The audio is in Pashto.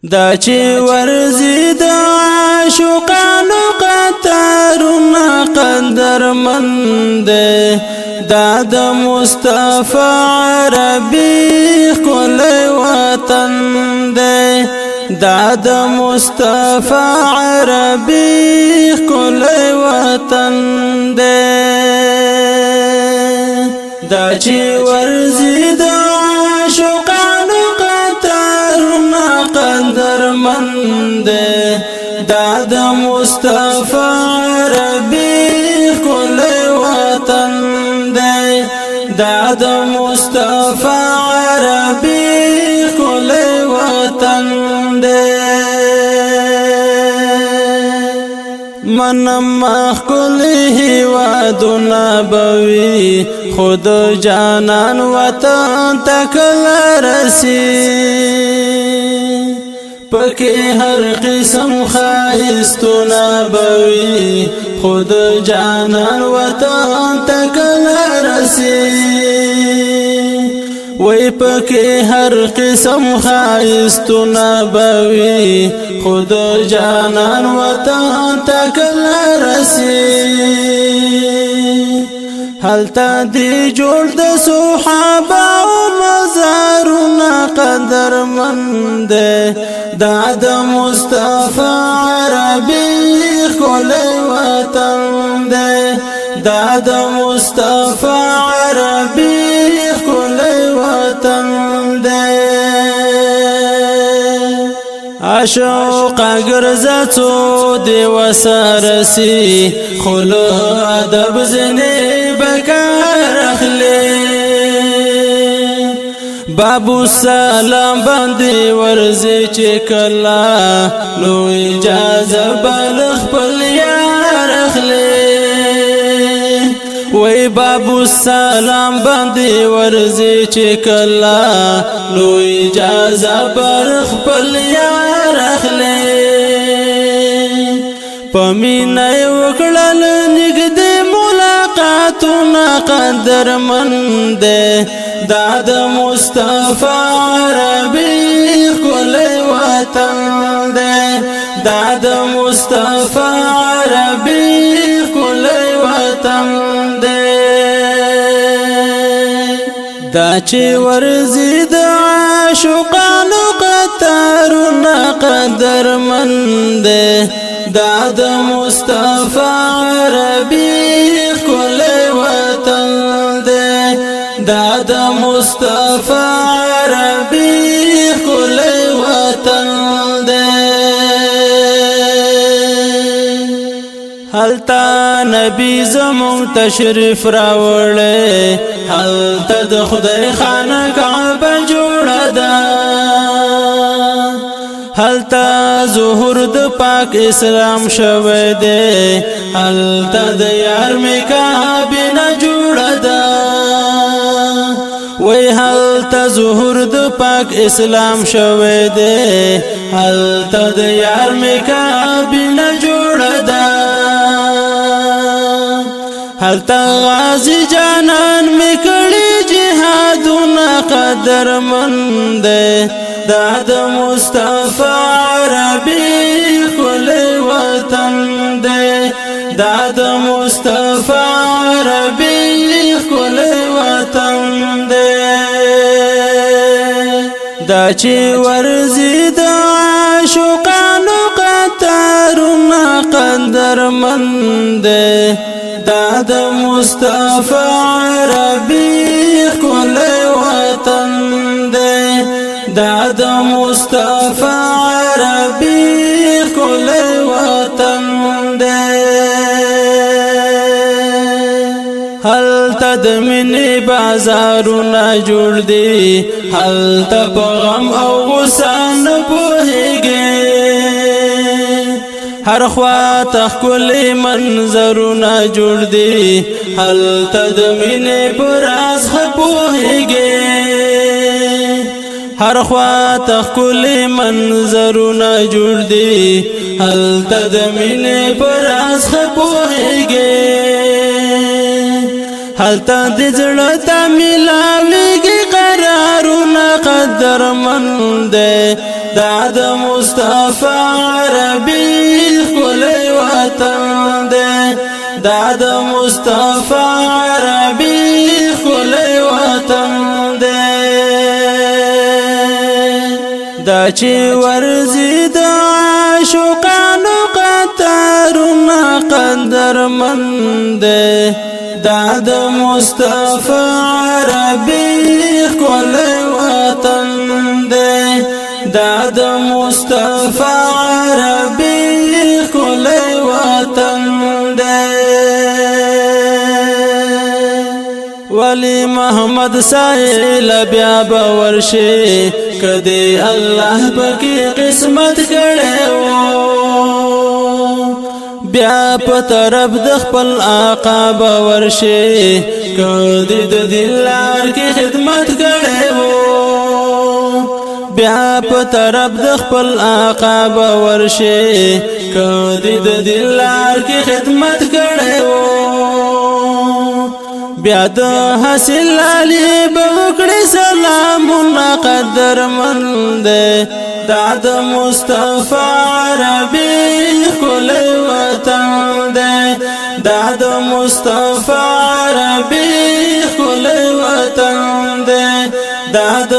داچی ورځی داغاشقانوقطارونه قدرمند داده مصطفی عربی ښکلی وطن داده مصطفی عربی ښکلی وطن داچی ورځی داغاشقانوقطارونه قدرمند داده مصطفی عربی ښکلی وطن داده مصطفی عربی ښکلی وطن منم ښکلی هیوادونه به وي خود جانان وطن ته کله رسي پکې هر قسم ښایستونه به وي خود جانان وطن ته کله رسي وی پکې هر قسم ښایستونه به وي خود جانان وطن ته کله رسي هلته دی جوړ د صحابه او مزارونه قدرمند داده مصطفی عربی ښکلی وطن داده مصطفی عربی ښکلی وطن عاشق ګرځه څو دی وسرسي خلو ادب زنی بکار اخلي بابو سلام باندې ورځي چې کلا نو اجازه بل خپل یار اخلي وی بابو سلام باندې ورځي چې کلا نو اجازه بل خپل یار اخلي پمینه وکړل نږدې ملاقاتونه قدرمند داده مصطفی عربی ښکلی وطن داده مصطفی عربی ښکلی وطن داچی ورځی داغاشقانوقطارونه قدرمند داده مصطفی عربی ښکلی وطن داده مصطفی عربی ښکلی وطن هلته نبی زمون تشریف راوړی هلته د خدای خانه کعبه جوړه ده هلته ظهور د پاک اسلام شوی دی هلته د یار می کابینه جوړه ده وی هلته ظهور د پاک اسلام شوی دی هلته د یار می کابینه جوړه ده هلته غازی جانان می کړي جهادونه قدرمند داده مصطفی عربی ښکلی وطن داده مصطفی عربی ښکلی وطن داچی ورځی داغاشقانوقطارونه قدرمند داده مصطفی عربی ښکلی وطن داده مصطفی عربی ښکلی وطن هلته د مینې بازارونه جوړ دي هلته په غم او غصه نه پوهیږي هر خوا ته ښکلي منظرونه جوړ دي هلته د مینې په راز ښه پوهیږي هر خوا ته ښکلي منظرونه جوړ دي هلته د مینې په راز ښه پوهیږي هلته د زړه ته ملاویږي قرارونه قدرمند داده مصطفی عربی ښکلی وطن دی دا د مصطفی عربی ښکلی وطن دی دا چې ورځی داغاشقانو قطارونه قدرمند دی دا د مصطفی عربی ښکلی وطن دی دا د مصطفی عربی ښکلی وطن دی ولی محمد سائل بیا باور شي کدی الله پکې قسمت کړي وو بیا په طرف د خپل آقا باور شي کدی د دلار کې خدمت کړي وو بیا په طرف د خپل آقا باور شي کدی د دلار کې خدمت کړي وو بیا د حاصل علی بوکړي سلامونه قدرمند دا د مصطفی عربی ښکلی وطن دی دا د مصطفی عربی ښکلی وطن دی دا د